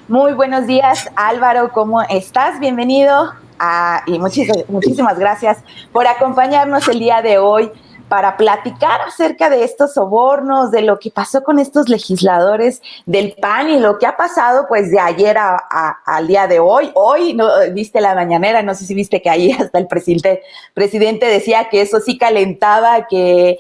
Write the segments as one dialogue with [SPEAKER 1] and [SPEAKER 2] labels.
[SPEAKER 1] Muy buenos días, Álvaro, ¿cómo estás? Bienvenido y muchísimas gracias por acompañarnos el día de hoy para platicar acerca de estos sobornos, de lo que pasó con estos legisladores del PAN y lo que ha pasado pues de ayer al día de hoy. Hoy, ¿no? Viste la mañanera, no sé si viste que ahí hasta el presidente decía que eso sí calentaba, que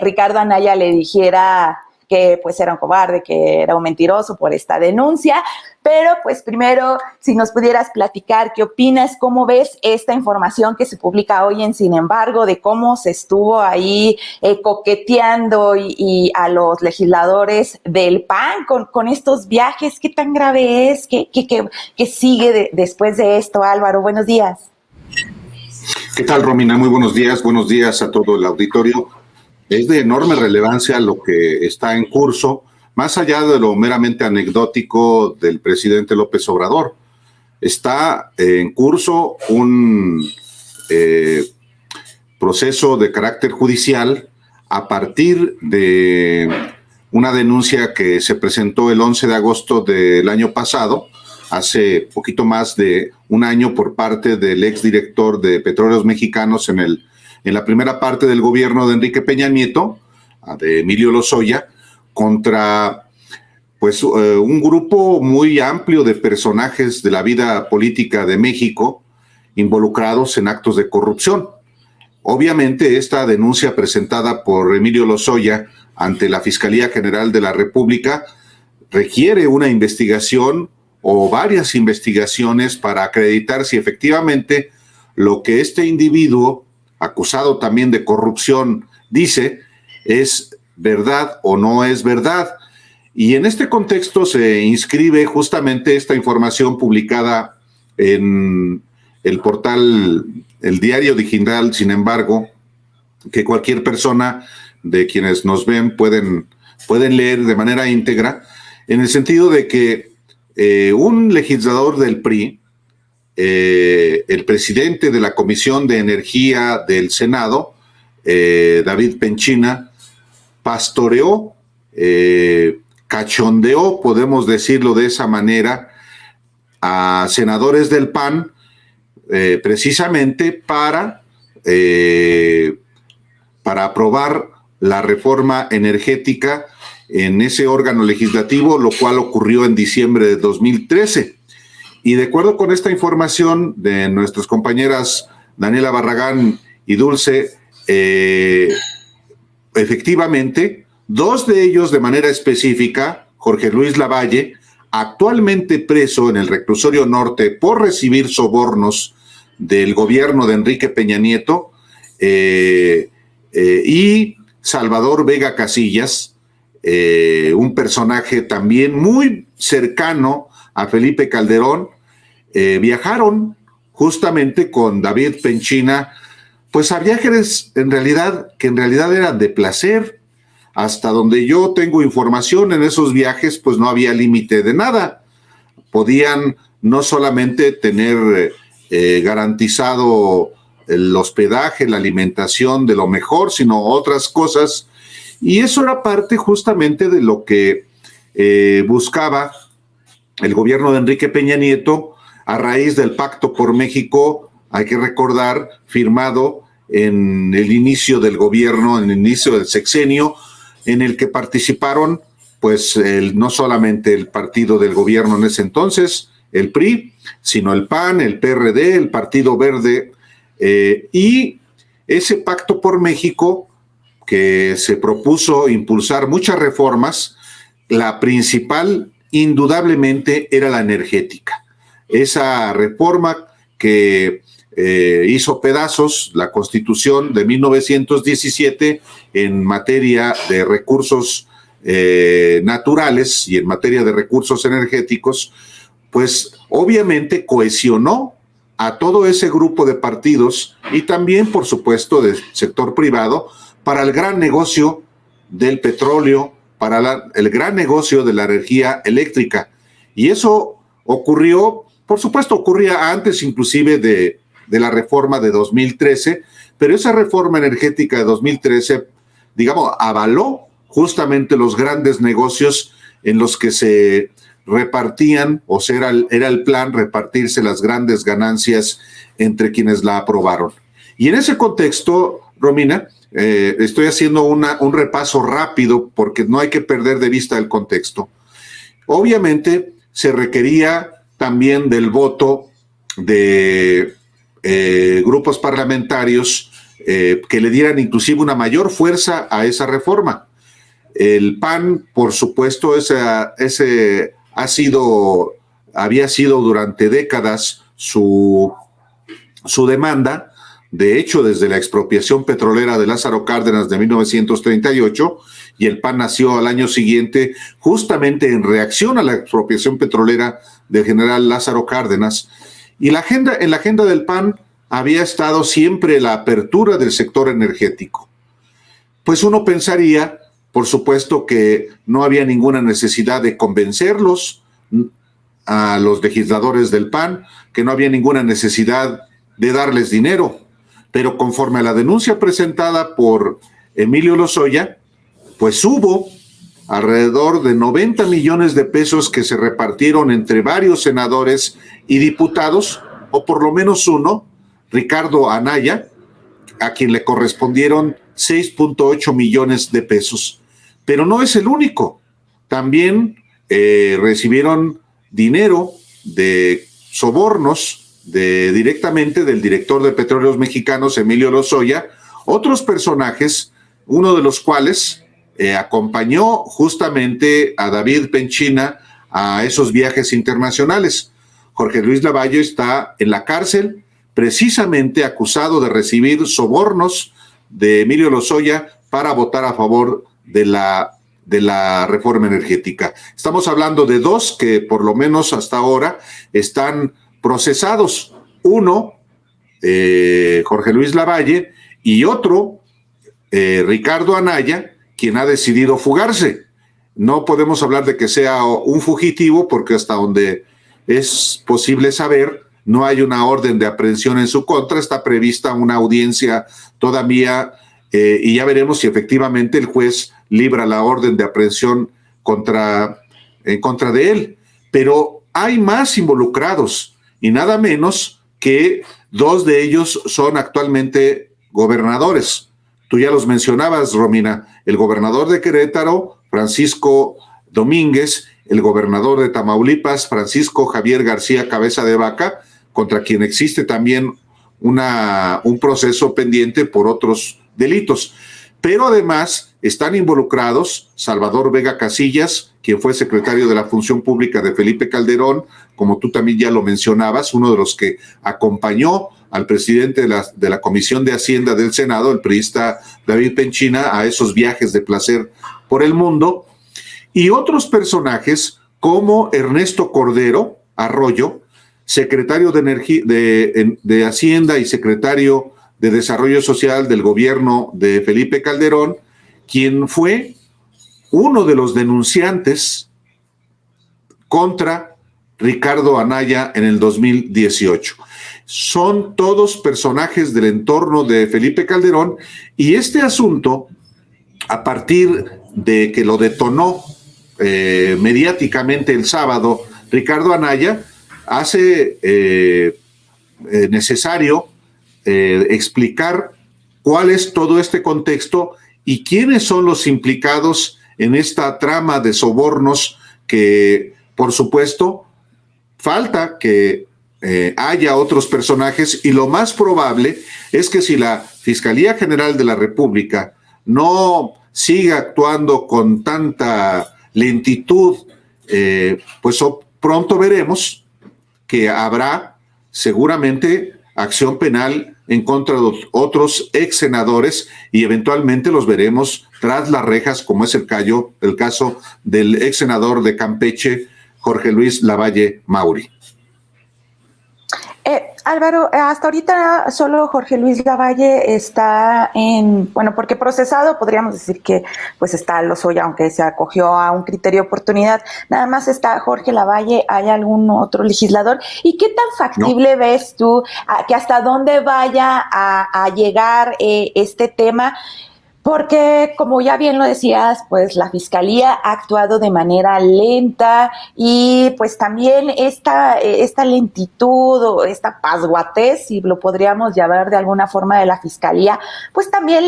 [SPEAKER 1] Ricardo Anaya le dijera que pues era un cobarde, que era un mentiroso por esta denuncia. Pero pues primero, si nos pudieras platicar, ¿qué opinas? ¿Cómo ves esta información que se publica hoy en Sin embargo, de cómo se estuvo ahí coqueteando y a los legisladores del PAN con estos viajes? ¿Qué tan grave es? ¿Qué sigue después de esto, Álvaro? Buenos días.
[SPEAKER 2] ¿Qué tal, Romina? Muy buenos días a todo el auditorio. Es de enorme relevancia lo que está en curso, más allá de lo meramente anecdótico del presidente López Obrador. Está en curso un proceso de carácter judicial a partir de una denuncia que se presentó el 11 de agosto del año pasado, hace poquito más de un año, por parte del exdirector de Petróleos Mexicanos en la primera parte del gobierno de Enrique Peña Nieto, de Emilio Lozoya, contra pues un grupo muy amplio de personajes de la vida política de México involucrados en actos de corrupción. Obviamente, esta denuncia presentada por Emilio Lozoya ante la Fiscalía General de la República requiere una investigación o varias investigaciones para acreditar si efectivamente lo que este individuo, acusado también de corrupción, dice es verdad o no es verdad. Y en este contexto se inscribe justamente esta información publicada en el portal, el diario digital, Sin embargo, que cualquier persona de quienes nos ven pueden leer de manera íntegra, en el sentido de que un legislador del PRI, el presidente de la Comisión de Energía del Senado, David Penchina, pastoreó, cachondeó, podemos decirlo de esa manera, a senadores del PAN, precisamente para aprobar la reforma energética en ese órgano legislativo, lo cual ocurrió en diciembre de 2013. Y de acuerdo con esta información de nuestras compañeras Daniela Barragán y Dulce, efectivamente, dos de ellos de manera específica, Jorge Luis Lavalle, actualmente preso en el reclusorio norte por recibir sobornos del gobierno de Enrique Peña Nieto, y Salvador Vega Casillas, un personaje también muy cercano a Felipe Calderón, viajaron justamente con David Penchina, pues a viajes que en realidad eran de placer. Hasta donde yo tengo información, en esos viajes pues no había límite de nada. Podían no solamente tener garantizado el hospedaje, la alimentación de lo mejor, sino otras cosas. Y eso era parte justamente de lo que buscaba el gobierno de Enrique Peña Nieto a raíz del Pacto por México, hay que recordar, firmado en el inicio del gobierno, en el inicio del sexenio, en el que participaron pues no solamente el partido del gobierno en ese entonces, el PRI, sino el PAN, el PRD, el Partido Verde, y ese Pacto por México que se propuso impulsar muchas reformas. La principal, indudablemente, era la energética. Esa reforma que hizo pedazos la Constitución de 1917 en materia de recursos naturales y en materia de recursos energéticos, pues obviamente cohesionó a todo ese grupo de partidos y también, por supuesto, del sector privado para el gran negocio del petróleo, para el gran negocio de la energía eléctrica. Y eso ocurrió, por supuesto, ocurría antes inclusive de la reforma de 2013, pero esa reforma energética de 2013, digamos, avaló justamente los grandes negocios en los que se repartían, o sea, era el plan repartirse las grandes ganancias entre quienes la aprobaron. Y en ese contexto, Romina, estoy haciendo un repaso rápido porque no hay que perder de vista el contexto. Obviamente se requería también del voto de grupos parlamentarios que le dieran inclusive una mayor fuerza a esa reforma. El PAN, por supuesto, había sido durante décadas su demanda. De hecho, desde la expropiación petrolera de Lázaro Cárdenas de 1938, y el PAN nació al año siguiente justamente en reacción a la expropiación petrolera del general Lázaro Cárdenas. Y en la agenda del PAN había estado siempre la apertura del sector energético. Pues uno pensaría, por supuesto, que no había ninguna necesidad de convencerlos a los legisladores del PAN, que no había ninguna necesidad de darles dinero. Pero conforme a la denuncia presentada por Emilio Lozoya, pues hubo alrededor de 90 millones de pesos que se repartieron entre varios senadores y diputados, o por lo menos uno, Ricardo Anaya, a quien le correspondieron 6.8 millones de pesos. Pero no es el único. También recibieron dinero de sobornos directamente del director de Petróleos Mexicanos, Emilio Lozoya, otros personajes, uno de los cuales acompañó justamente a David Penchina a esos viajes internacionales. Jorge Luis Lavalle está en la cárcel precisamente acusado de recibir sobornos de Emilio Lozoya para votar a favor de la reforma energética. Estamos hablando de dos que por lo menos hasta ahora están procesados. Uno, Jorge Luis Lavalle, y otro, Ricardo Anaya, quien ha decidido fugarse. No podemos hablar de que sea un fugitivo porque hasta donde es posible saber, no hay una orden de aprehensión en su contra, está prevista una audiencia todavía y ya veremos si efectivamente el juez libra la orden de aprehensión en contra de él. Pero hay más involucrados y nada menos que dos de ellos son actualmente gobernadores. Tú ya los mencionabas, Romina, el gobernador de Querétaro, Francisco Domínguez, el gobernador de Tamaulipas, Francisco Javier García Cabeza de Vaca, contra quien existe también un proceso pendiente por otros delitos. Pero además están involucrados Salvador Vega Casillas, quien fue secretario de la Función Pública de Felipe Calderón, como tú también ya lo mencionabas, uno de los que acompañó al presidente de la Comisión de Hacienda del Senado, el priista David Penchina, a esos viajes de placer por el mundo, y otros personajes como Ernesto Cordero Arroyo, secretario de Hacienda y secretario de Desarrollo Social del gobierno de Felipe Calderón, quien fue uno de los denunciantes contra Ricardo Anaya en el 2018. Son todos personajes del entorno de Felipe Calderón y este asunto, a partir de que lo detonó mediáticamente el sábado Ricardo Anaya, hace necesario explicar cuál es todo este contexto y quiénes son los implicados en esta trama de sobornos que, por supuesto, falta que haya otros personajes y lo más probable es que si la Fiscalía General de la República no siga actuando con tanta lentitud, pues pronto veremos que habrá seguramente acción penal en contra de otros ex senadores y eventualmente los veremos tras las rejas, como es el caso del ex senador de Campeche, Jorge Luis Lavalle Mauri.
[SPEAKER 1] Álvaro, hasta ahorita solo Jorge Luis Lavalle está porque procesado podríamos decir que pues está Lozoya, aunque se acogió a un criterio de oportunidad, nada más está Jorge Lavalle. ¿Hay algún otro legislador? ¿Y qué tan factible ves tú que hasta dónde vaya a llegar este tema? Porque, como ya bien lo decías, pues la Fiscalía ha actuado de manera lenta y pues también esta lentitud o esta pasguatez, si lo podríamos llamar de alguna forma, de la Fiscalía, pues también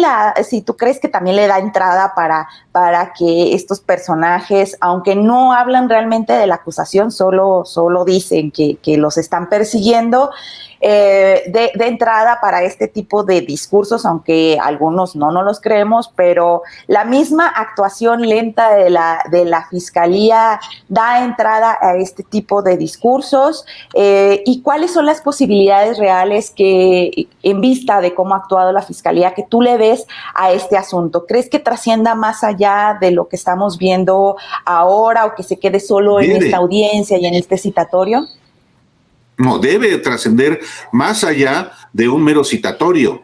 [SPEAKER 1] si tú crees que también le da entrada para que estos personajes, aunque no hablan realmente de la acusación, solo dicen que los están persiguiendo, de entrada para este tipo de discursos, aunque algunos no los creemos, pero la misma actuación lenta de la Fiscalía da entrada a este tipo de discursos. ¿Y cuáles son las posibilidades reales que, en vista de cómo ha actuado la Fiscalía, que tú le ves a este asunto? ¿Crees que trascienda más allá de lo que estamos viendo ahora o que se quede solo en esta audiencia y en este citatorio?
[SPEAKER 2] No, debe trascender más allá de un mero citatorio.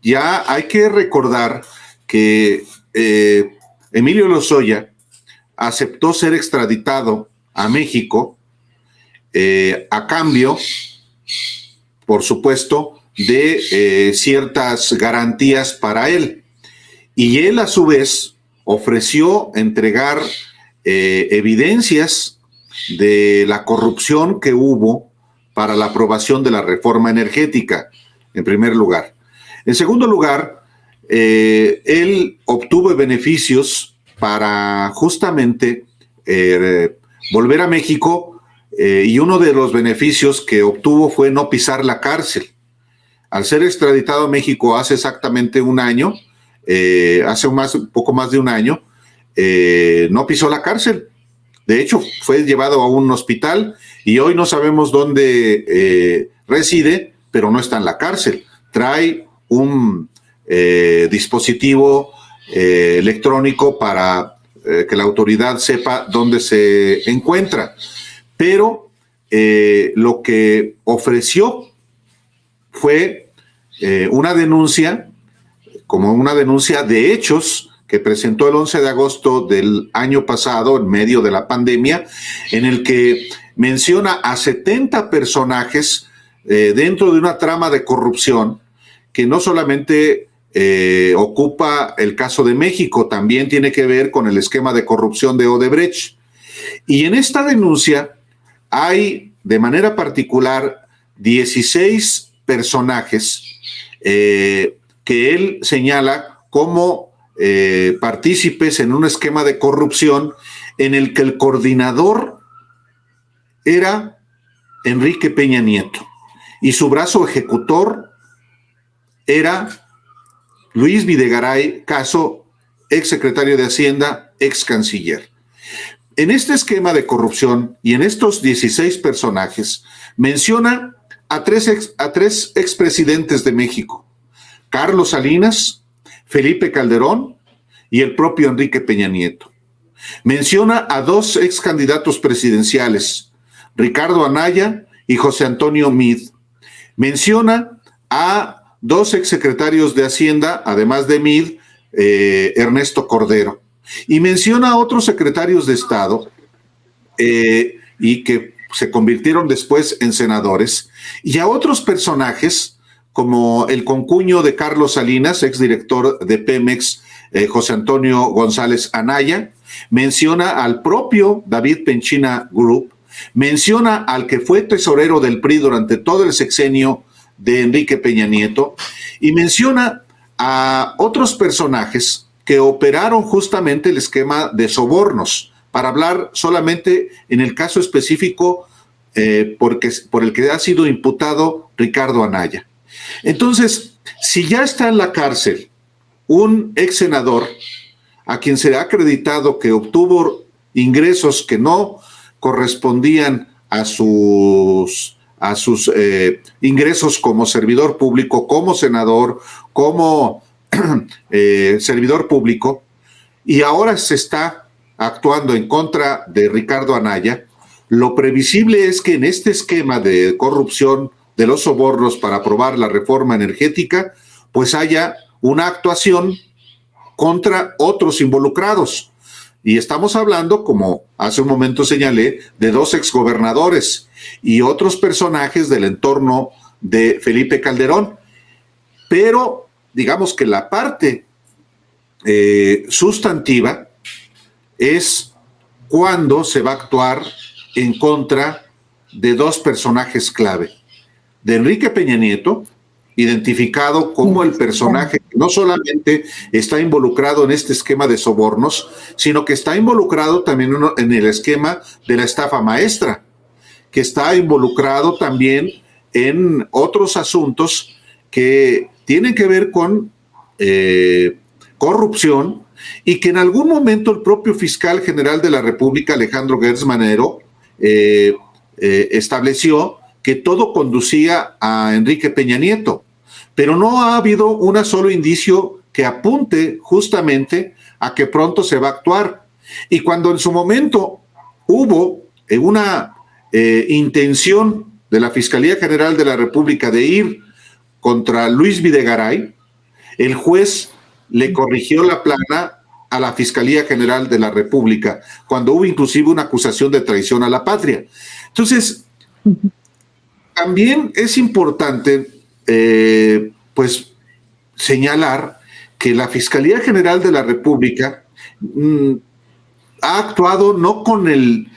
[SPEAKER 2] Ya hay que recordar que Emilio Lozoya aceptó ser extraditado a México a cambio, por supuesto, de ciertas garantías para él. Y él, a su vez, ofreció entregar evidencias de la corrupción que hubo para la aprobación de la reforma energética, en primer lugar. En segundo lugar, él obtuvo beneficios para justamente volver a México, y uno de los beneficios que obtuvo fue no pisar la cárcel. Al ser extraditado a México hace exactamente un año, poco más de un año, no pisó la cárcel. De hecho, fue llevado a un hospital y hoy no sabemos dónde reside, pero no está en la cárcel. Trae un dispositivo electrónico para que la autoridad sepa dónde se encuentra. Pero lo que ofreció fue una denuncia, como una denuncia de hechos que presentó el 11 de agosto del año pasado, en medio de la pandemia, en el que menciona a 70 personajes dentro de una trama de corrupción que no solamente ocupa el caso de México, también tiene que ver con el esquema de corrupción de Odebrecht. Y en esta denuncia hay, de manera particular, 16 personajes que él señala como partícipes en un esquema de corrupción en el que el coordinador era Enrique Peña Nieto y su brazo ejecutor era Luis Videgaray Caso, ex secretario de Hacienda, ex canciller. En este esquema de corrupción y en estos 16 personajes menciona a tres expresidentes de México: Carlos Salinas, Felipe Calderón y el propio Enrique Peña Nieto. Menciona a 2 ex candidatos presidenciales, Ricardo Anaya y José Antonio Meade. Menciona a 2 ex secretarios de Hacienda, además de Meade, Ernesto Cordero. Y menciona a otros secretarios de Estado y que se convirtieron después en senadores, y a otros personajes como el concuño de Carlos Salinas, exdirector de Pemex, José Antonio González Anaya. Menciona al propio David Penchina Group, menciona al que fue tesorero del PRI durante todo el sexenio de Enrique Peña Nieto, y menciona a otros personajes que operaron justamente el esquema de sobornos, para hablar solamente en el caso específico por el que ha sido imputado Ricardo Anaya. Entonces, si ya está en la cárcel un ex senador a quien se ha acreditado que obtuvo ingresos que no correspondían a sus ingresos como servidor público, como senador, como servidor público, y ahora se está actuando en contra de Ricardo Anaya, lo previsible es que en este esquema de corrupción de los sobornos para aprobar la reforma energética, pues haya una actuación contra otros involucrados. Y estamos hablando, como hace un momento señalé, de 2 exgobernadores y otros personajes del entorno de Felipe Calderón. Pero digamos que la parte sustantiva es cuando se va a actuar en contra de dos personajes clave, de Enrique Peña Nieto, identificado como el personaje que no solamente está involucrado en este esquema de sobornos, sino que está involucrado también en el esquema de la estafa maestra, que está involucrado también en otros asuntos que tienen que ver con corrupción, y que en algún momento el propio fiscal general de la República, Alejandro Gertz Manero, estableció que todo conducía a Enrique Peña Nieto, pero no ha habido un solo indicio que apunte justamente a que pronto se va a actuar. Y cuando en su momento hubo una intención de la Fiscalía General de la República de ir contra Luis Videgaray, el juez le corrigió la plana a la Fiscalía General de la República, cuando hubo inclusive una acusación de traición a la patria. Entonces, también es importante pues señalar que la Fiscalía General de la República ha actuado no con el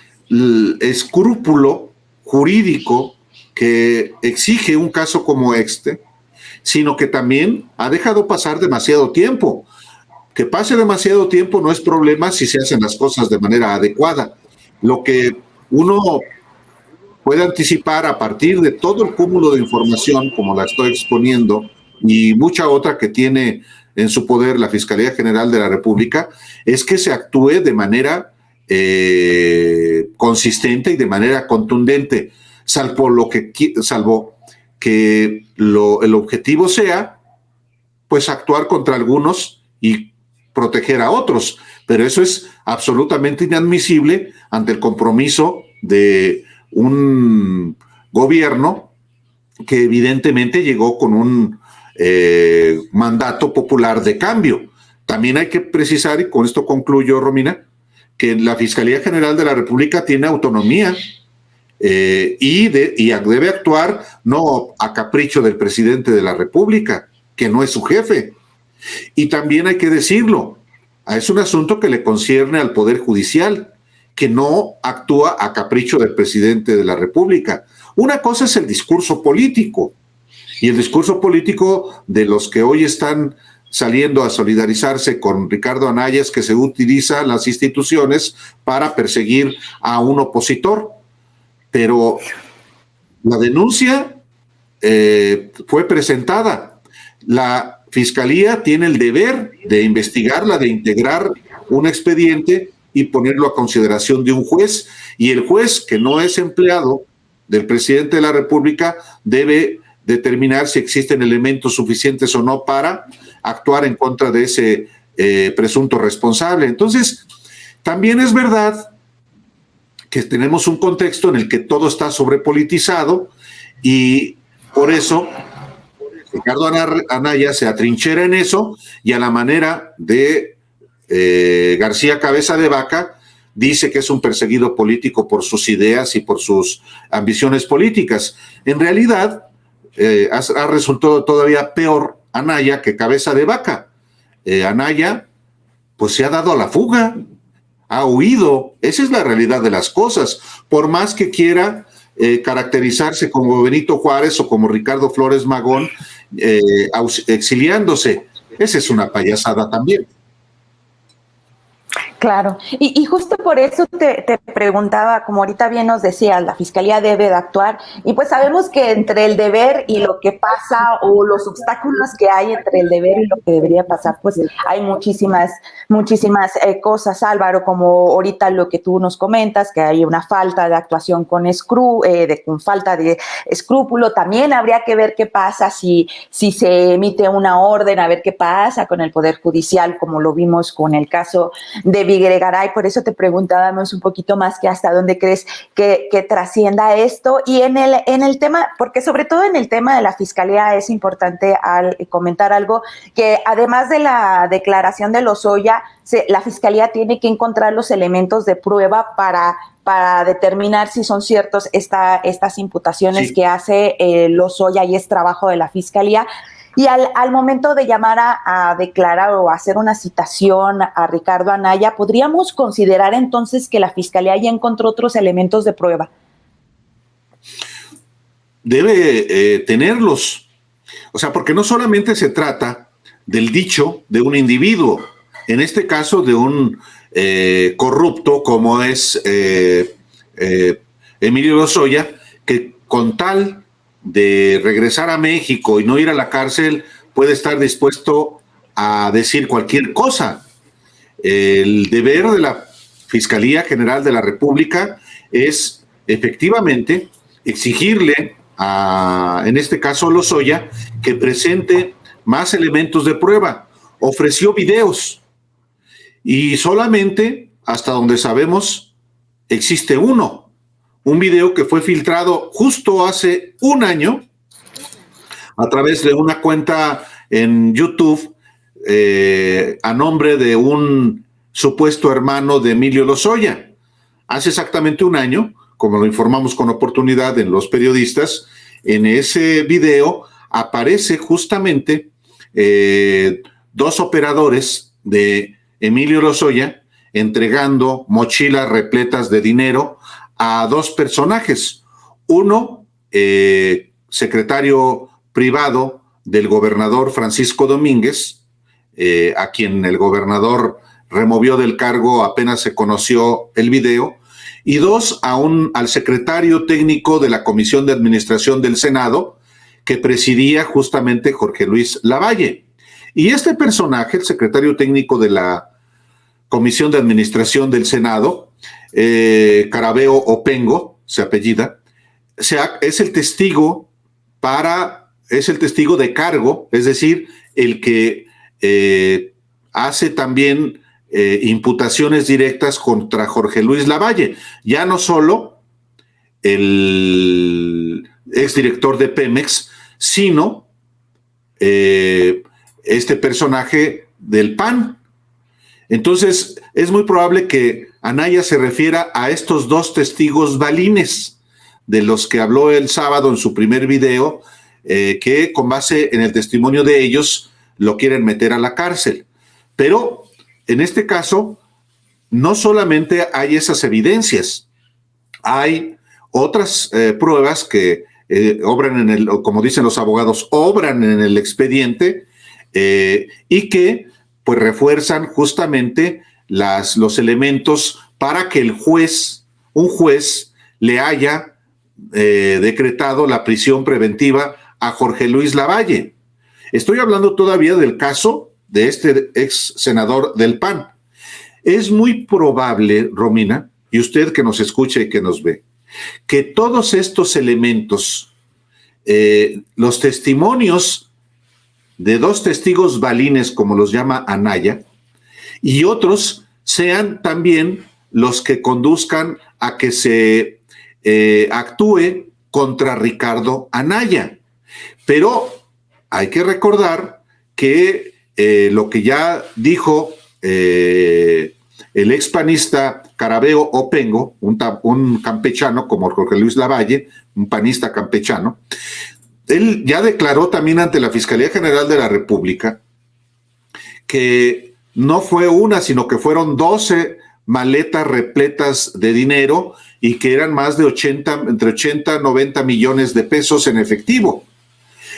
[SPEAKER 2] escrúpulo jurídico que exige un caso como este, sino que también ha dejado pasar demasiado tiempo. Que pase demasiado tiempo no es problema si se hacen las cosas de manera adecuada. Lo que uno puede anticipar a partir de todo el cúmulo de información, como la estoy exponiendo, y mucha otra que tiene en su poder la Fiscalía General de la República, es que se actúe de manera consistente y de manera contundente, salvo que el objetivo sea pues actuar contra algunos y proteger a otros, pero eso es absolutamente inadmisible ante el compromiso de un gobierno que evidentemente llegó con un mandato popular de cambio. También hay que precisar, y con esto concluyo, Romina, que la Fiscalía General de la República tiene autonomía y debe actuar no a capricho del presidente de la República, que no es su jefe. Y también hay que decirlo, es un asunto que le concierne al Poder Judicial, que no actúa a capricho del presidente de la República. Una cosa es el discurso político, y el discurso político de los que hoy están saliendo a solidarizarse con Ricardo Anaya es que se utilizan las instituciones para perseguir a un opositor. Pero la denuncia fue presentada. La Fiscalía tiene el deber de investigarla, de integrar un expediente y ponerlo a consideración de un juez, y el juez, que no es empleado del presidente de la República, debe determinar si existen elementos suficientes o no para actuar en contra de ese presunto responsable. Entonces, también es verdad que tenemos un contexto en el que todo está sobrepolitizado, y por eso Ricardo Anaya se atrinchera en eso, y a la manera de García Cabeza de Vaca dice que es un perseguido político por sus ideas y por sus ambiciones políticas. En realidad ha resultado todavía peor Anaya que Cabeza de Vaca. Anaya pues se ha dado a la fuga, ha huido. Esa es la realidad de las cosas. Por más que quiera caracterizarse como Benito Juárez o como Ricardo Flores Magón, exiliándose. Esa es una payasada también.
[SPEAKER 1] Claro, y justo por eso te preguntaba, como ahorita bien nos decías, la Fiscalía debe de actuar, y pues sabemos que entre el deber y lo que pasa, o los obstáculos que hay entre el deber y lo que debería pasar, pues hay muchísimas cosas, Álvaro, como ahorita lo que tú nos comentas, que hay una falta de actuación con falta de escrúpulo. También habría que ver qué pasa si se emite una orden, a ver qué pasa con el Poder Judicial, como lo vimos con el caso de Videgaray. Por eso te preguntábamos un poquito más que hasta dónde crees que trascienda esto. Y en el tema, porque sobre todo en el tema de la Fiscalía es importante comentar algo, que además de la declaración de Lozoya, la Fiscalía tiene que encontrar los elementos de prueba para determinar si son ciertos estas imputaciones que hace Lozoya, y es trabajo de la Fiscalía. Y al momento de llamar a declarar o hacer una citación a Ricardo Anaya, ¿podríamos considerar entonces que la Fiscalía ya encontró otros elementos de prueba?
[SPEAKER 2] Debe tenerlos. O sea, porque no solamente se trata del dicho de un individuo, en este caso de un corrupto como es Emilio Lozoya, que con tal de regresar a México y no ir a la cárcel puede estar dispuesto a decir cualquier cosa. El deber de la Fiscalía General de la República es efectivamente exigirle en este caso Lozoya, que presente más elementos de prueba. Ofreció videos y solamente, hasta donde sabemos, existe un video que fue filtrado justo hace un año a través de una cuenta en YouTube a nombre de un supuesto hermano de Emilio Lozoya. Hace exactamente un año, como lo informamos con oportunidad en Los Periodistas, en ese video aparece justamente dos operadores de Emilio Lozoya entregando mochilas repletas de dinero a dos personajes. Uno, secretario privado del gobernador Francisco Domínguez, a quien el gobernador removió del cargo apenas se conoció el video, y dos, al secretario técnico de la Comisión de Administración del Senado, que presidía justamente Jorge Luis Lavalle. Y este personaje, el secretario técnico de la Comisión de Administración del Senado, Carabeo Opengo, se apellida, es el testigo de cargo, es decir, el que hace también imputaciones directas contra Jorge Luis Lavalle, ya no solo el exdirector de Pemex, sino este personaje del PAN. Entonces, es muy probable que Anaya se refiera a estos dos testigos balines de los que habló el sábado en su primer video, que con base en el testimonio de ellos lo quieren meter a la cárcel. Pero en este caso, no solamente hay esas evidencias, hay otras pruebas que obran como dicen los abogados, obran en el expediente y que pues refuerzan justamente los elementos para que un juez le haya decretado la prisión preventiva a Jorge Luis Lavalle. Estoy hablando todavía del caso de este ex senador del PAN. Es muy probable, Romina, y usted que nos escucha y que nos ve, que todos estos elementos, los testimonios de dos testigos balines, como los llama Anaya, y otros sean también los que conduzcan a que se actúe contra Ricardo Anaya. Pero hay que recordar que lo que ya dijo el expanista Carabeo Opengo, un campechano como Jorge Luis Lavalle, un panista campechano, él ya declaró también ante la Fiscalía General de la República que no fue una, sino que fueron 12 maletas repletas de dinero y que eran más de entre 80 y 90 millones de pesos en efectivo.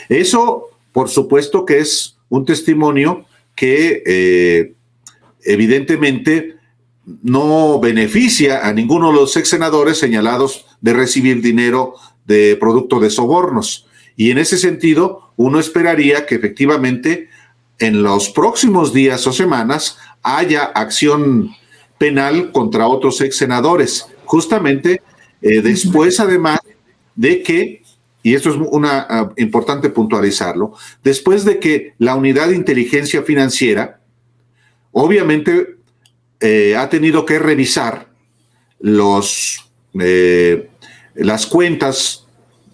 [SPEAKER 2] Eso, por supuesto, que es un testimonio que evidentemente no beneficia a ninguno de los ex senadores señalados de recibir dinero de producto de sobornos. Y en ese sentido, uno esperaría que efectivamente en los próximos días o semanas haya acción penal contra otros ex senadores, justamente después, además de que, y esto es importante puntualizarlo, después de que la Unidad de Inteligencia Financiera obviamente ha tenido que revisar las cuentas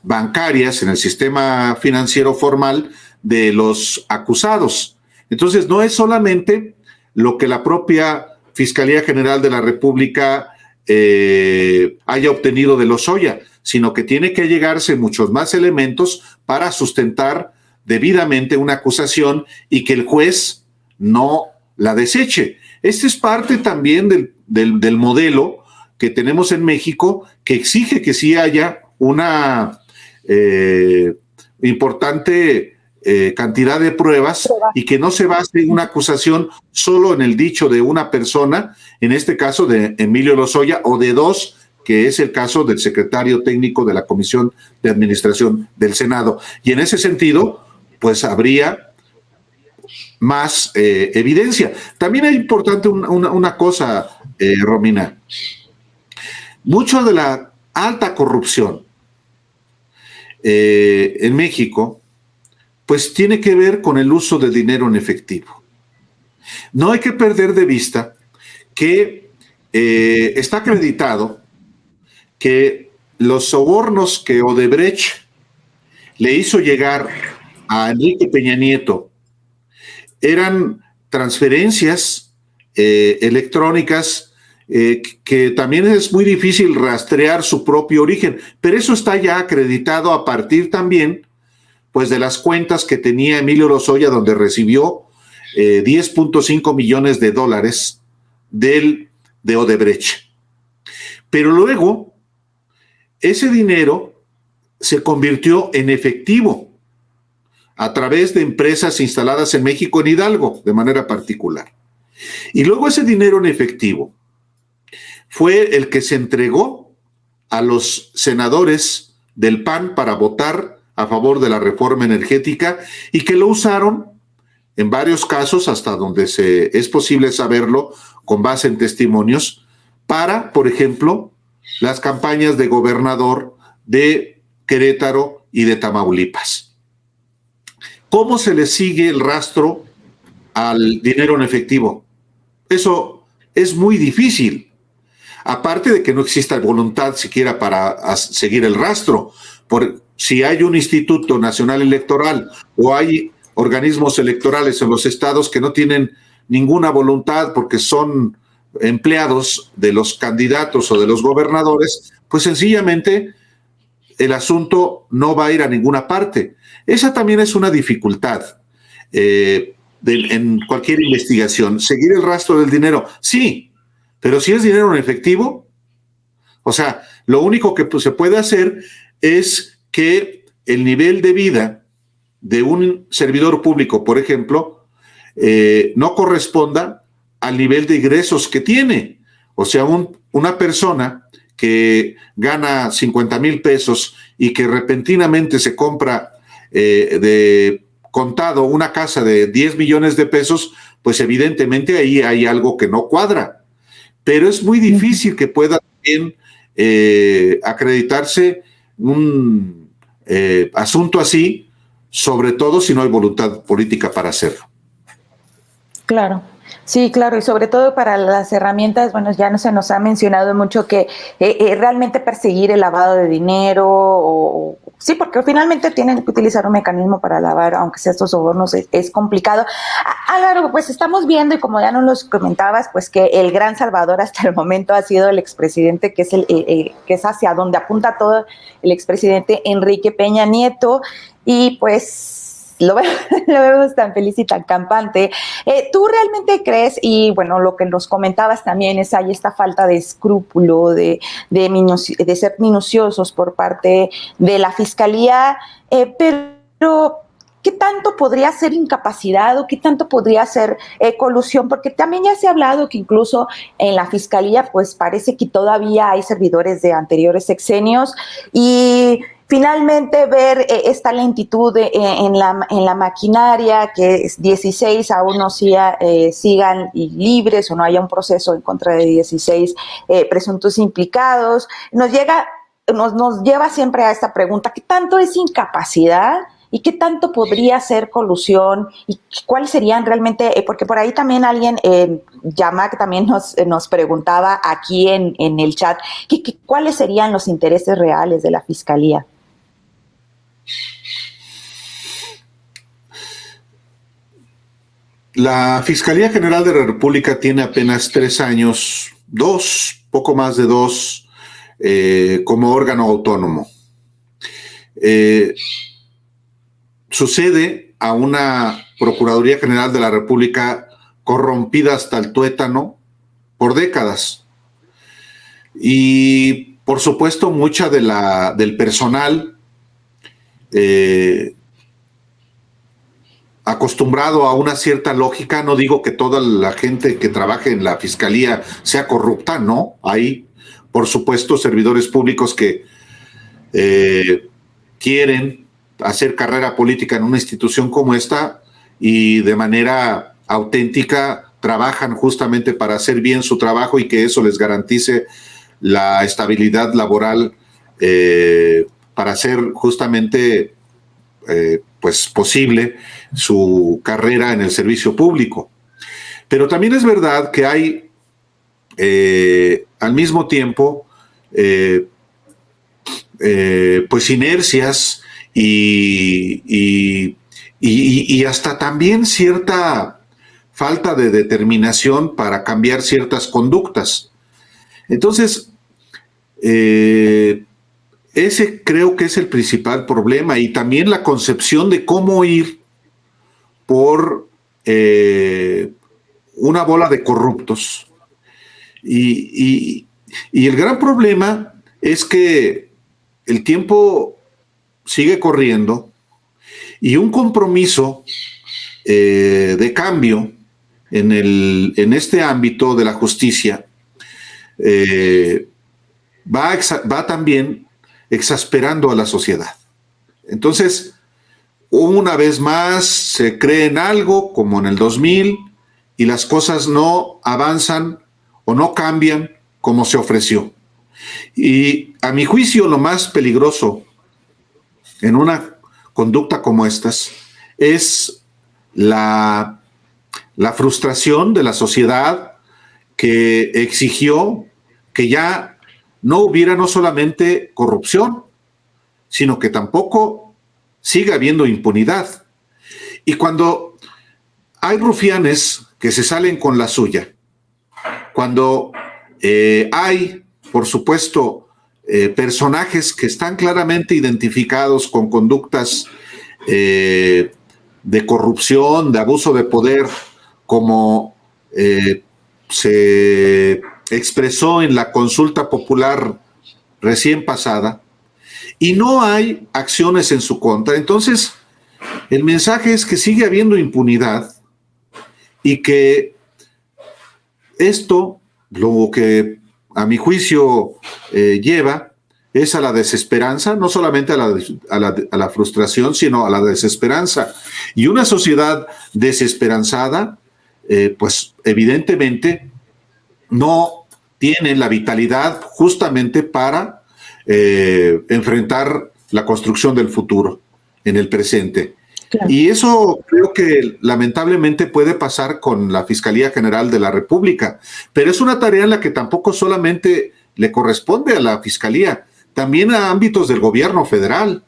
[SPEAKER 2] bancarias en el sistema financiero formal de los acusados. Entonces, no es solamente lo que la propia Fiscalía General de la República haya obtenido de Lozoya, sino que tiene que llegarse muchos más elementos para sustentar debidamente una acusación y que el juez no la deseche. Este es parte también del modelo que tenemos en México, que exige que sí haya una importante cantidad de pruebas y que no se base en una acusación solo en el dicho de una persona, en este caso de Emilio Lozoya, o de dos, que es el caso del secretario técnico de la Comisión de Administración del Senado. Y en ese sentido, pues habría más evidencia. También es importante una cosa, Romina. Mucho de la alta corrupción en México, pues tiene que ver con el uso de dinero en efectivo. No hay que perder de vista que está acreditado que los sobornos que Odebrecht le hizo llegar a Enrique Peña Nieto eran transferencias electrónicas que también es muy difícil rastrear su propio origen, pero eso está ya acreditado a partir también pues de las cuentas que tenía Emilio Lozoya, donde recibió 10.5 millones de dólares de Odebrecht. Pero luego, ese dinero se convirtió en efectivo a través de empresas instaladas en México, en Hidalgo, de manera particular. Y luego ese dinero en efectivo fue el que se entregó a los senadores del PAN para votar a favor de la reforma energética y que lo usaron en varios casos, hasta donde es posible saberlo, con base en testimonios, para, por ejemplo, las campañas de gobernador de Querétaro y de Tamaulipas. ¿Cómo se le sigue el rastro al dinero en efectivo? Eso es muy difícil. Aparte de que no exista voluntad siquiera para seguir el rastro. Si hay un Instituto Nacional Electoral o hay organismos electorales en los estados que no tienen ninguna voluntad porque son empleados de los candidatos o de los gobernadores, pues sencillamente el asunto no va a ir a ninguna parte. Esa también es una dificultad en cualquier investigación. Seguir el rastro del dinero, sí, pero si es dinero en efectivo, o sea, lo único que pues, se puede hacer es que el nivel de vida de un servidor público, por ejemplo, no corresponda al nivel de ingresos que tiene. O sea, una persona que gana 50,000 pesos y que repentinamente se compra de contado una casa de 10 millones de pesos, pues evidentemente ahí hay algo que no cuadra. Pero es muy difícil que pueda también acreditarse un asunto así, sobre todo si no hay voluntad política para hacerlo.
[SPEAKER 1] Claro. Sí, claro, y sobre todo para las herramientas, bueno, ya no se nos ha mencionado mucho que realmente perseguir el lavado de dinero, sí, porque finalmente tienen que utilizar un mecanismo para lavar, aunque sea estos sobornos, es complicado. Álvaro, pues estamos viendo, y como ya nos los comentabas, pues que el gran salvador hasta el momento ha sido el expresidente, que es hacia donde apunta todo el expresidente Enrique Peña Nieto, y pues lo vemos tan feliz y tan campante. ¿Tú realmente crees, y bueno, lo que nos comentabas también es hay esta falta de escrúpulo, de ser minuciosos por parte de la Fiscalía, pero ¿qué tanto podría ser incapacidad o qué tanto podría ser colusión? Porque también ya se ha hablado que incluso en la Fiscalía pues parece que todavía hay servidores de anteriores sexenios, y finalmente ver esta lentitud en la maquinaria, que 16 aún no sigan libres o no haya un proceso en contra de 16 presuntos implicados, nos lleva siempre a esta pregunta: ¿qué tanto es incapacidad y qué tanto podría ser colusión? ¿Y cuáles serían realmente? Porque por ahí también alguien, Yamac, también nos preguntaba aquí en el chat, ¿cuáles serían los intereses reales de la Fiscalía?
[SPEAKER 2] La Fiscalía General de la República tiene apenas 3 años, poco más de 2, como órgano autónomo. sucede a una Procuraduría General de la República corrompida hasta el tuétano por décadas. Y, por supuesto, mucha del personal acostumbrado a una cierta lógica. No digo que toda la gente que trabaje en la Fiscalía sea corrupta, no. Hay, por supuesto, servidores públicos que quieren hacer carrera política en una institución como esta y de manera auténtica trabajan justamente para hacer bien su trabajo y que eso les garantice la estabilidad laboral para hacer justamente pues posible su carrera en el servicio público. Pero también es verdad que hay al mismo tiempo pues inercias y hasta también cierta falta de determinación para cambiar ciertas conductas. Entonces, ese creo que es el principal problema, y también la concepción de cómo ir por una bola de corruptos. Y el gran problema es que el tiempo sigue corriendo y un compromiso de cambio en este ámbito de la justicia va también exasperando a la sociedad. Entonces, una vez más se cree en algo como en el 2000 y las cosas no avanzan o no cambian como se ofreció. Y a mi juicio, lo más peligroso en una conducta como estas es la frustración de la sociedad que exigió que ya no hubiera no solamente corrupción, sino que tampoco siga habiendo impunidad. Y cuando hay rufianes que se salen con la suya, cuando hay, por supuesto, personajes que están claramente identificados con conductas de corrupción, de abuso de poder, como se expresó en la consulta popular recién pasada, y no hay acciones en su contra, entonces el mensaje es que sigue habiendo impunidad y que esto, lo que a mi juicio lleva es a la desesperanza, no solamente a la frustración, sino a la desesperanza. Y una sociedad desesperanzada, pues evidentemente no tiene la vitalidad justamente para enfrentar la construcción del futuro en el presente. Claro. Y eso creo que lamentablemente puede pasar con la Fiscalía General de la República, pero es una tarea en la que tampoco solamente le corresponde a la Fiscalía, también a ámbitos del gobierno federal.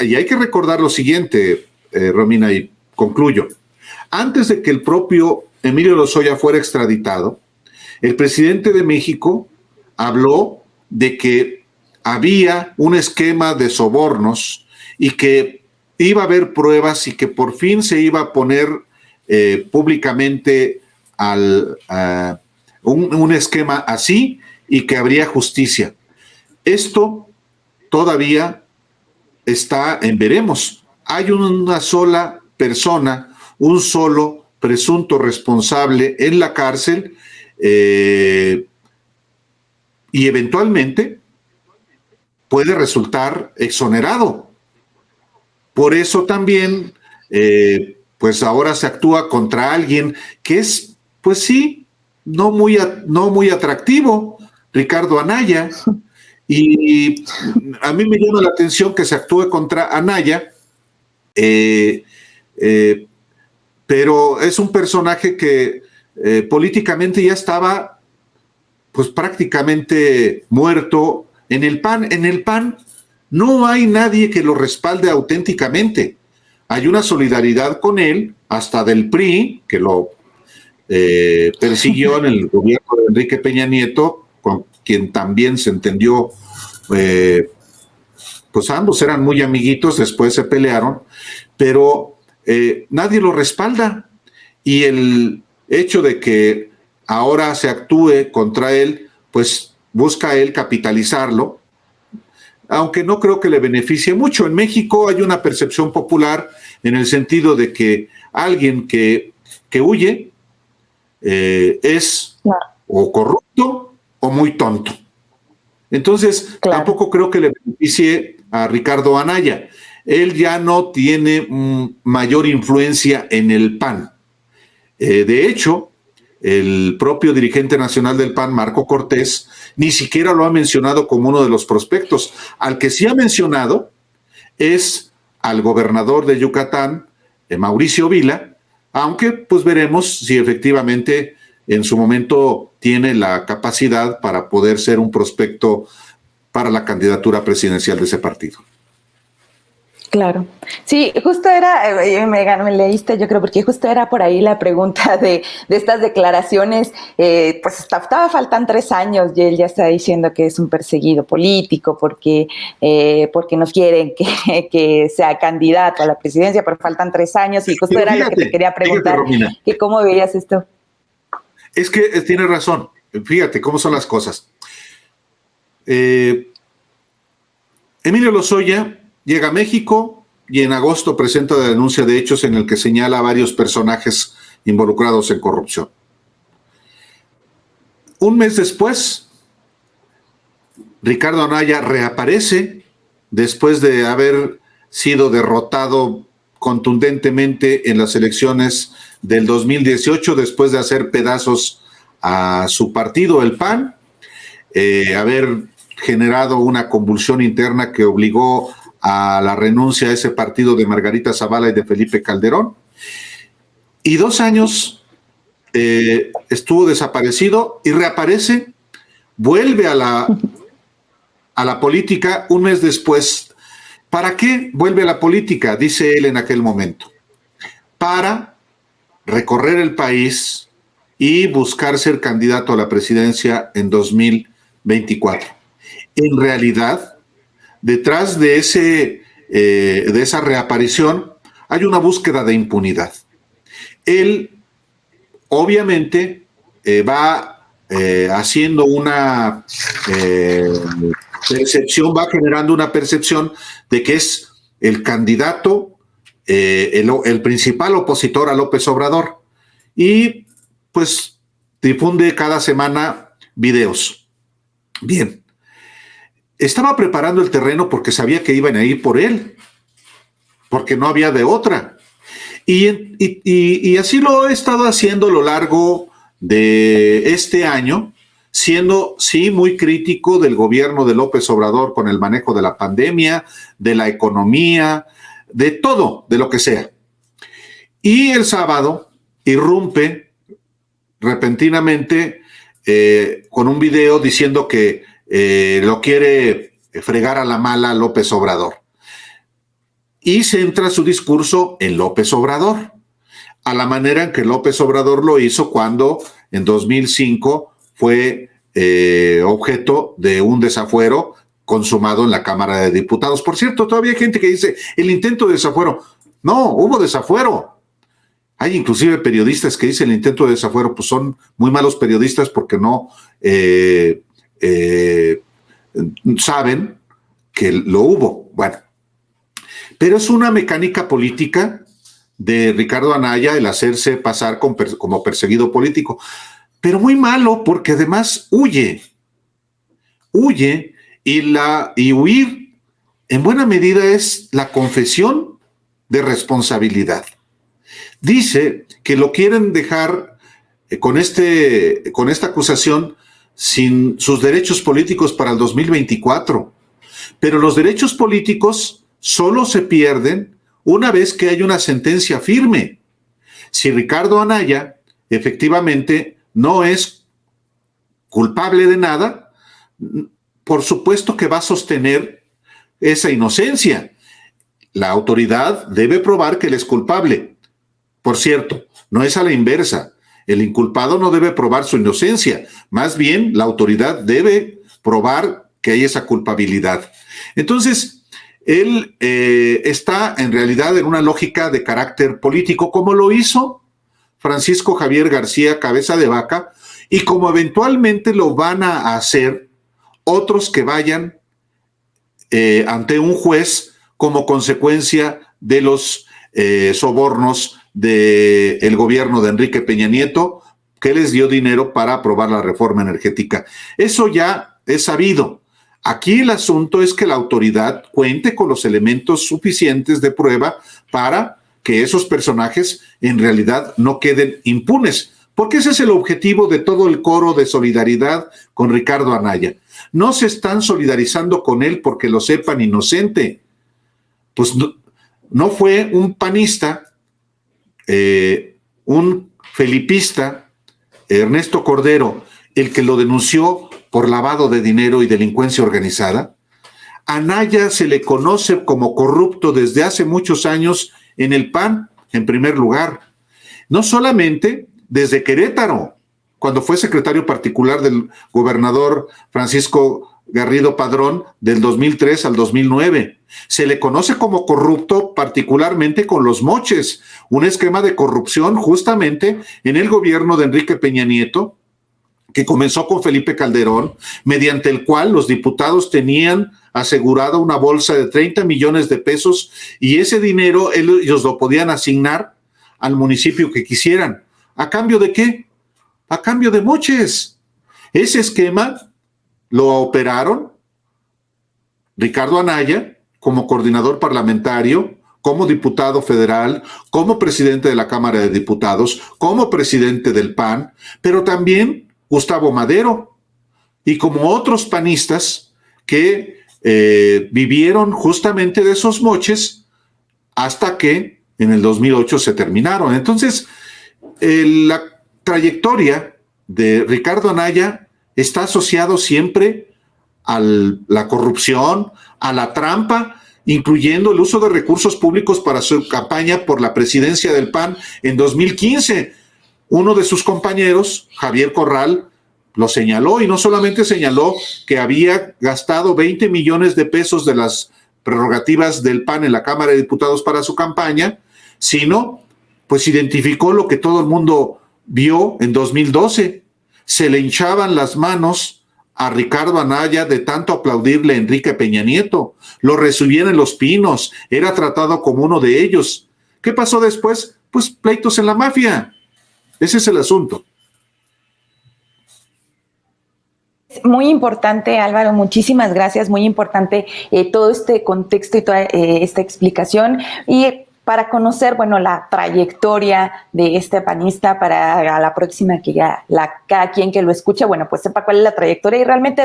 [SPEAKER 2] Y hay que recordar lo siguiente, Romina, y concluyo. Antes de que el propio Emilio Lozoya fuera extraditado, el presidente de México habló de que había un esquema de sobornos y que iba a haber pruebas y que por fin se iba a poner públicamente un esquema así y que habría justicia. Esto todavía está en veremos. Hay una sola persona, un solo presunto responsable en la cárcel y eventualmente puede resultar exonerado. Por eso también, pues ahora se actúa contra alguien que es, pues sí, no muy atractivo, Ricardo Anaya. Y a mí me llama la atención que se actúe contra Anaya, pero es un personaje que políticamente ya estaba pues prácticamente muerto. En el PAN no hay nadie que lo respalde auténticamente. Hay una solidaridad con él, hasta del PRI, que lo persiguió en el gobierno de Enrique Peña Nieto, con quien también se entendió pues ambos eran muy amiguitos, después se pelearon, pero nadie lo respalda. Y el hecho de que ahora se actúe contra él, pues busca él capitalizarlo, aunque no creo que le beneficie mucho. En México hay una percepción popular en el sentido de que alguien que huye es o corrupto o muy tonto. Entonces, tampoco creo que le beneficie a Ricardo Anaya. Él ya no tiene mayor influencia en el PAN. De hecho, el propio dirigente nacional del PAN, Marco Cortés, ni siquiera lo ha mencionado como uno de los prospectos. Al que sí ha mencionado es al gobernador de Yucatán, Mauricio Vila, aunque pues veremos si efectivamente en su momento tiene la capacidad para poder ser un prospecto para la candidatura presidencial de ese partido.
[SPEAKER 1] Claro. Sí, justo era, me leíste, yo creo, porque justo era por ahí la pregunta de estas declaraciones. Pues faltan 3 años y él ya está diciendo que es un perseguido político porque nos quieren que sea candidato a la presidencia, pero faltan 3 años y justo era lo que te quería preguntar, que cómo veías esto.
[SPEAKER 2] Es que tiene razón. Fíjate cómo son las cosas. Emilio Lozoya llega a México y en agosto presenta la denuncia de hechos en el que señala a varios personajes involucrados en corrupción. Un mes después, Ricardo Anaya reaparece después de haber sido derrotado contundentemente en las elecciones del 2018, después de hacer pedazos a su partido, el PAN, haber generado una convulsión interna que obligó a la renuncia a ese partido de Margarita Zavala y de Felipe Calderón. Y 2 años estuvo desaparecido y reaparece, vuelve a la política un mes después. ¿Para qué vuelve a la política? Dice él en aquel momento. Para recorrer el país y buscar ser candidato a la presidencia en 2024. En realidad, detrás de esa reaparición hay una búsqueda de impunidad. Él, obviamente, va haciendo una percepción, va generando una percepción de que es el candidato, el principal opositor a López Obrador. Y, pues, difunde cada semana videos. Bien. Estaba preparando el terreno porque sabía que iban a ir por él, porque no había de otra. Y así lo he estado haciendo a lo largo de este año, siendo, sí, muy crítico del gobierno de López Obrador con el manejo de la pandemia, de la economía, de todo, de lo que sea. Y el sábado irrumpe repentinamente con un video diciendo que lo quiere fregar a la mala López Obrador. Y centra su discurso en López Obrador, a la manera en que López Obrador lo hizo cuando en 2005 fue objeto de un desafuero consumado en la Cámara de Diputados. Por cierto, todavía hay gente que dice el intento de desafuero. No, hubo desafuero. Hay inclusive periodistas que dicen el intento de desafuero, pues son muy malos periodistas porque no saben que lo hubo. Bueno, pero es una mecánica política de Ricardo Anaya el hacerse pasar como perseguido político, pero muy malo porque además huye y huir en buena medida es la confesión de responsabilidad. Dice que lo quieren dejar con esta acusación sin sus derechos políticos para el 2024. Pero los derechos políticos solo se pierden una vez que hay una sentencia firme. Si Ricardo Anaya efectivamente no es culpable de nada, por supuesto que va a sostener esa inocencia. La autoridad debe probar que él es culpable. Por cierto, no es a la inversa. El inculpado no debe probar su inocencia. Más bien, la autoridad debe probar que hay esa culpabilidad. Entonces, él está en realidad en una lógica de carácter político, como lo hizo Francisco Javier García Cabeza de Vaca, y como eventualmente lo van a hacer otros que vayan ante un juez como consecuencia de los sobornos del gobierno de Enrique Peña Nieto, que les dio dinero para aprobar la reforma energética. Eso ya es sabido. Aquí el asunto es que la autoridad cuente con los elementos suficientes de prueba para que esos personajes en realidad no queden impunes, porque ese es el objetivo de todo el coro de solidaridad con Ricardo Anaya. No se están solidarizando con él porque lo sepan inocente. Pues no fue un panista, un felipista, Ernesto Cordero, el que lo denunció por lavado de dinero y delincuencia organizada. Anaya se le conoce como corrupto desde hace muchos años en el PAN, en primer lugar. No solamente desde Querétaro, cuando fue secretario particular del gobernador Francisco Garrido Padrón del 2003 al 2009. Se le conoce como corrupto particularmente con los moches, un esquema de corrupción justamente en el gobierno de Enrique Peña Nieto, que comenzó con Felipe Calderón, mediante el cual los diputados tenían asegurada una bolsa de 30 millones de pesos y ese dinero ellos lo podían asignar al municipio que quisieran. ¿A cambio de qué? A cambio de moches. Ese esquema lo operaron Ricardo Anaya como coordinador parlamentario, como diputado federal, como presidente de la Cámara de Diputados, como presidente del PAN, pero también Gustavo Madero y como otros panistas que vivieron justamente de esos moches hasta que en el 2008 se terminaron. Entonces, la trayectoria de Ricardo Anaya está asociado siempre a la corrupción, a la trampa, incluyendo el uso de recursos públicos para su campaña por la presidencia del PAN en 2015. Uno de sus compañeros, Javier Corral, lo señaló, y no solamente señaló que había gastado 20 millones de pesos de las prerrogativas del PAN en la Cámara de Diputados para su campaña, sino pues identificó lo que todo el mundo vio en 2012. Se le hinchaban las manos a Ricardo Anaya de tanto aplaudirle a Enrique Peña Nieto. Lo recibían en Los Pinos, era tratado como uno de ellos. ¿Qué pasó después? Pues pleitos en la mafia. Ese es el asunto.
[SPEAKER 1] Muy importante, Álvaro, muchísimas gracias, muy importante todo este contexto y toda esta explicación. Y para conocer, bueno, la trayectoria de este panista, para a la próxima que ya cada quien que lo escuche, bueno, pues sepa cuál es la trayectoria y realmente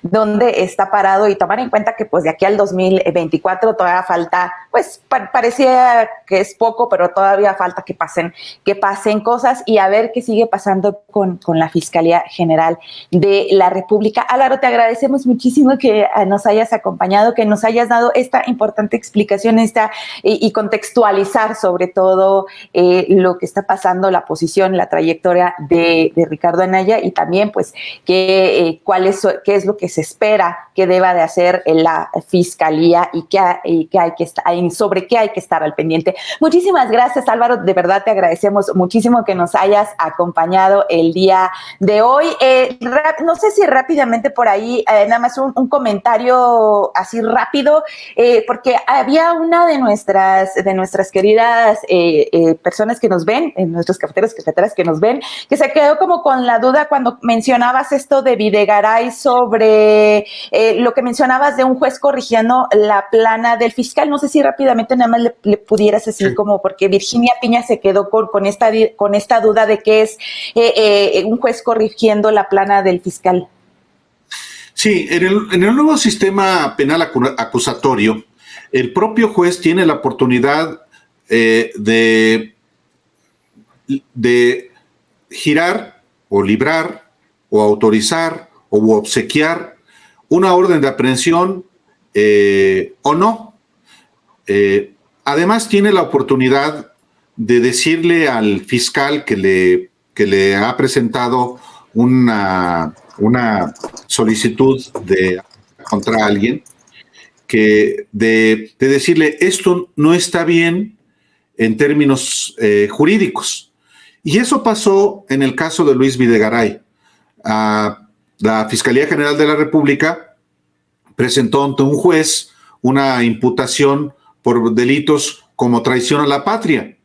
[SPEAKER 1] dónde está parado, y tomar en cuenta que pues de aquí al 2024 todavía falta, pues parecía que es poco, pero todavía falta que pasen cosas, y a ver qué sigue pasando con la Fiscalía General de la República. Álvaro, te agradecemos muchísimo que nos hayas acompañado, que nos hayas dado esta importante explicación, y contextualizar sobre todo lo que está pasando, la posición, la trayectoria de Ricardo Anaya, y también pues qué es lo que se espera que deba de hacer la Fiscalía sobre qué hay que estar al pendiente. Muchísimas gracias, Álvaro, de verdad te agradecemos muchísimo que nos hayas acompañado el día de hoy. No sé si rápidamente por ahí, nada más un comentario así rápido, porque había una de nuestras queridas personas que nos ven, nuestros cafeteros, cafeteras que nos ven, que se quedó como con la duda cuando mencionabas esto de Videgaray sobre lo que mencionabas de un juez corrigiendo la plana del fiscal. No sé si rápidamente nada más le pudieras decir, sí, como porque Virginia Piña se quedó con esta duda de qué es un juez corrigiendo la plana del fiscal.
[SPEAKER 2] Sí, en el nuevo sistema penal acusatorio, el propio juez tiene la oportunidad de girar o librar o autorizar o obsequiar una orden de aprehensión o no. Además tiene la oportunidad de decirle al fiscal que le ha presentado una solicitud contra alguien, de decirle esto no está bien en términos jurídicos. Y eso pasó en el caso de Luis Videgaray. La Fiscalía General de la República presentó ante un juez una imputación por delitos como traición a la patria.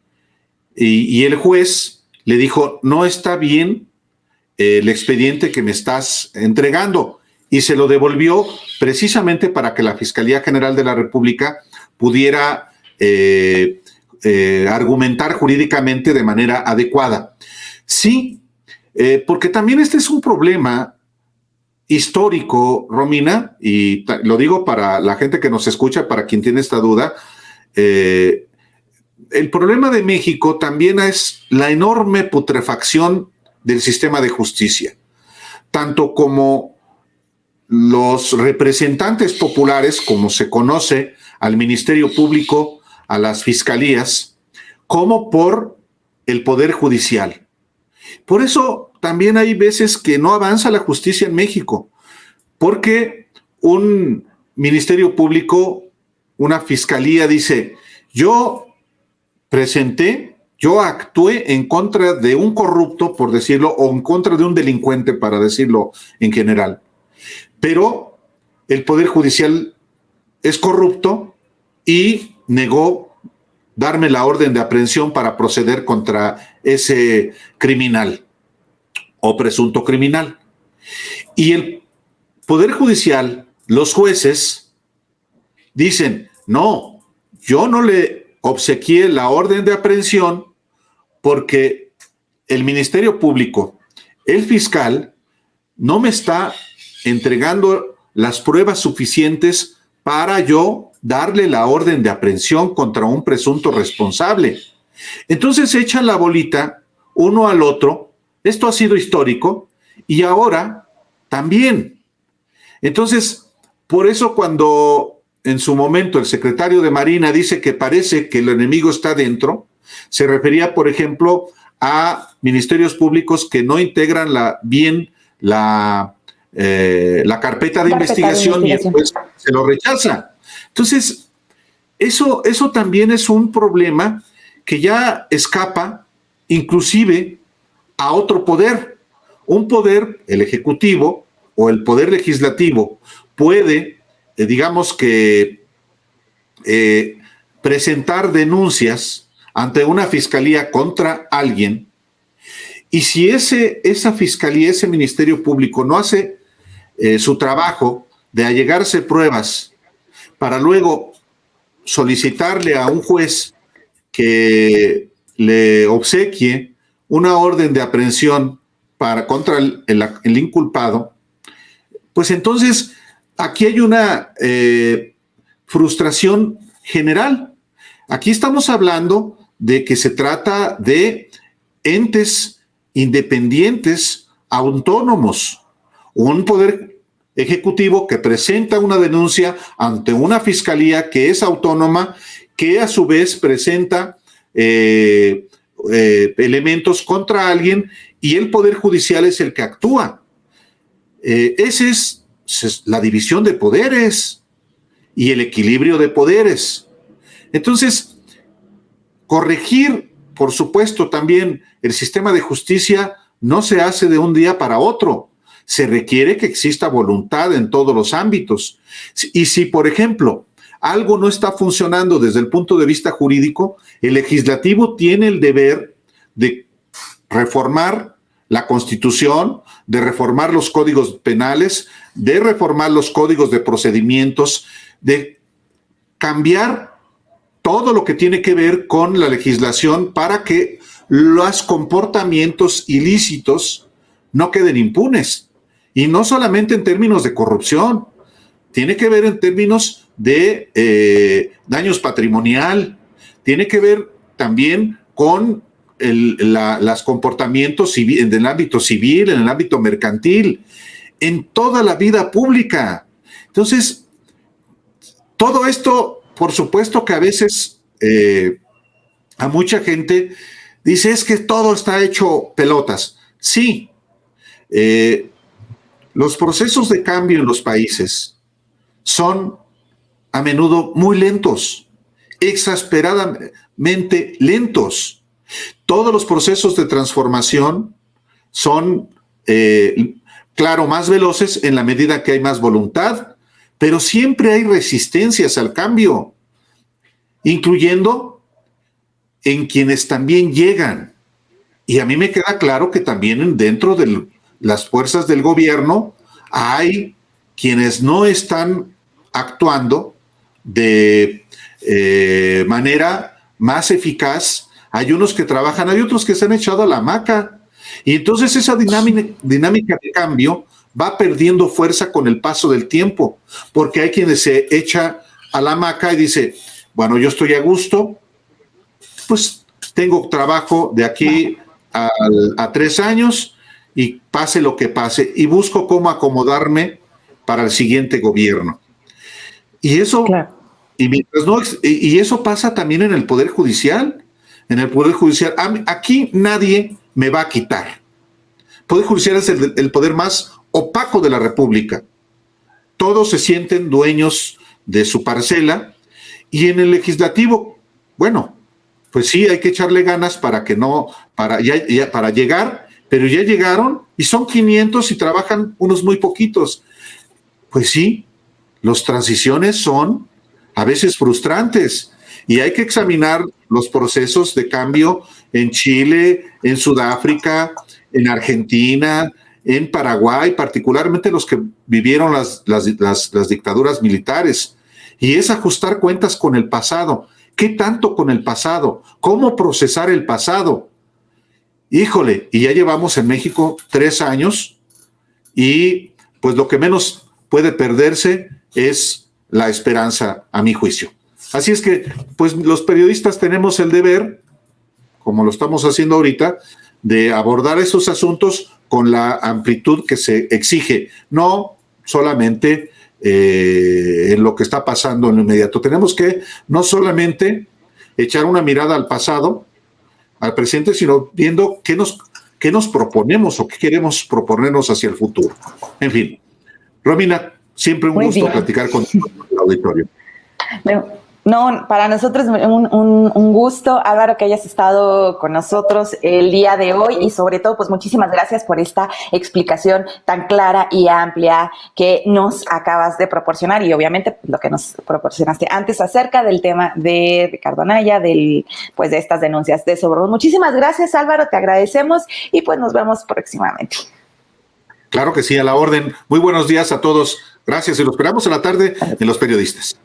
[SPEAKER 2] Y el juez le dijo, no está bien el expediente que me estás entregando, y se lo devolvió precisamente para que la Fiscalía General de la República pudiera argumentar jurídicamente de manera adecuada. Sí, porque también este es un problema histórico, Romina, y lo digo para la gente que nos escucha, para quien tiene esta duda. El problema de México también es la enorme putrefacción del sistema de justicia, tanto como los representantes populares, como se conoce al Ministerio Público, a las fiscalías, como por el Poder Judicial. Por eso también hay veces que no avanza la justicia en México, porque un Ministerio Público, una fiscalía dice, yo actué en contra de un corrupto, por decirlo, o en contra de un delincuente, para decirlo en general. Pero el Poder Judicial es corrupto y negó darme la orden de aprehensión para proceder contra ese criminal o presunto criminal. Y el Poder Judicial, los jueces, dicen, no, yo no le obsequié la orden de aprehensión porque el Ministerio Público, el fiscal, no me está entregando las pruebas suficientes para yo darle la orden de aprehensión contra un presunto responsable. Entonces echan la bolita uno al otro. Esto ha sido histórico y ahora también. Entonces, por eso cuando en su momento el secretario de Marina dice que parece que el enemigo está dentro, se refería, por ejemplo, a ministerios públicos que no integran bien la carpeta de investigación y después se lo rechaza. Entonces, eso también es un problema que ya escapa inclusive a otro poder. Un poder, el ejecutivo o el poder legislativo, puede, digamos que, presentar denuncias ante una fiscalía contra alguien, y si esa fiscalía, ese ministerio público no hace su trabajo de allegarse pruebas para luego solicitarle a un juez que le obsequie una orden de aprehensión contra el inculpado, pues entonces aquí hay una frustración general. Aquí estamos hablando de que se trata de entes independientes, autónomos, un poder ejecutivo que presenta una denuncia ante una fiscalía que es autónoma, que a su vez presenta elementos contra alguien, y el Poder Judicial es el que actúa. Esa es la división de poderes y el equilibrio de poderes. Entonces, corregir, por supuesto, también el sistema de justicia no se hace de un día para otro. Se requiere que exista voluntad en todos los ámbitos. Y si, por ejemplo, algo no está funcionando desde el punto de vista jurídico, el legislativo tiene el deber de reformar la Constitución, de reformar los códigos penales, de reformar los códigos de procedimientos, de cambiar todo lo que tiene que ver con la legislación para que los comportamientos ilícitos no queden impunes. Y no solamente en términos de corrupción, tiene que ver en términos de daños patrimonial, tiene que ver también con los comportamientos en el ámbito civil, en el ámbito mercantil, en toda la vida pública. Entonces, todo esto, por supuesto que a veces a mucha gente dice, es que todo está hecho pelotas. Sí, los procesos de cambio en los países son a menudo muy lentos, exasperadamente lentos. Todos los procesos de transformación son, claro, más veloces en la medida que hay más voluntad, pero siempre hay resistencias al cambio, incluyendo en quienes también llegan. Y a mí me queda claro que también dentro de las fuerzas del gobierno hay quienes no están actuando de manera más eficaz. Hay unos que trabajan, hay otros que se han echado a la hamaca. Y entonces esa dinámica de cambio va perdiendo fuerza con el paso del tiempo, porque hay quienes se echa a la hamaca y dice, bueno, yo estoy a gusto, pues tengo trabajo de aquí a 3 años y pase lo que pase, y busco cómo acomodarme para el siguiente gobierno. Y eso, claro. y eso pasa también en el Poder Judicial. En el Poder Judicial, aquí nadie me va a quitar. El Poder Judicial es el poder más opaco de la República. Todos se sienten dueños de su parcela, y en el Legislativo, bueno, pues sí, hay que echarle ganas para llegar, pero ya llegaron y son 500 y trabajan unos muy poquitos. Pues sí, las transiciones son a veces frustrantes y hay que examinar los procesos de cambio en Chile, en Sudáfrica, en Argentina, en Paraguay, particularmente los que vivieron las dictaduras militares. Y es ajustar cuentas con el pasado. ¿Qué tanto con el pasado? ¿Cómo procesar el pasado? Híjole, y ya llevamos en México 3 años y pues lo que menos puede perderse es la esperanza, a mi juicio. Así es que, pues los periodistas tenemos el deber, como lo estamos haciendo ahorita, de abordar esos asuntos con la amplitud que se exige, no solamente en lo que está pasando en lo inmediato. Tenemos que no solamente echar una mirada al pasado, al presente, sino viendo qué nos proponemos o qué queremos proponernos hacia el futuro. En fin, Romina, siempre un gusto platicar con el auditorio.
[SPEAKER 1] No, para nosotros un gusto, Álvaro, que hayas estado con nosotros el día de hoy, y sobre todo, pues muchísimas gracias por esta explicación tan clara y amplia que nos acabas de proporcionar, y obviamente lo que nos proporcionaste antes acerca del tema de Ricardo Anaya, pues de estas denuncias de soborno. Muchísimas gracias, Álvaro, te agradecemos y pues nos vemos próximamente.
[SPEAKER 2] Claro que sí, a la orden. Muy buenos días a todos. Gracias y lo esperamos en la tarde en Los Periodistas.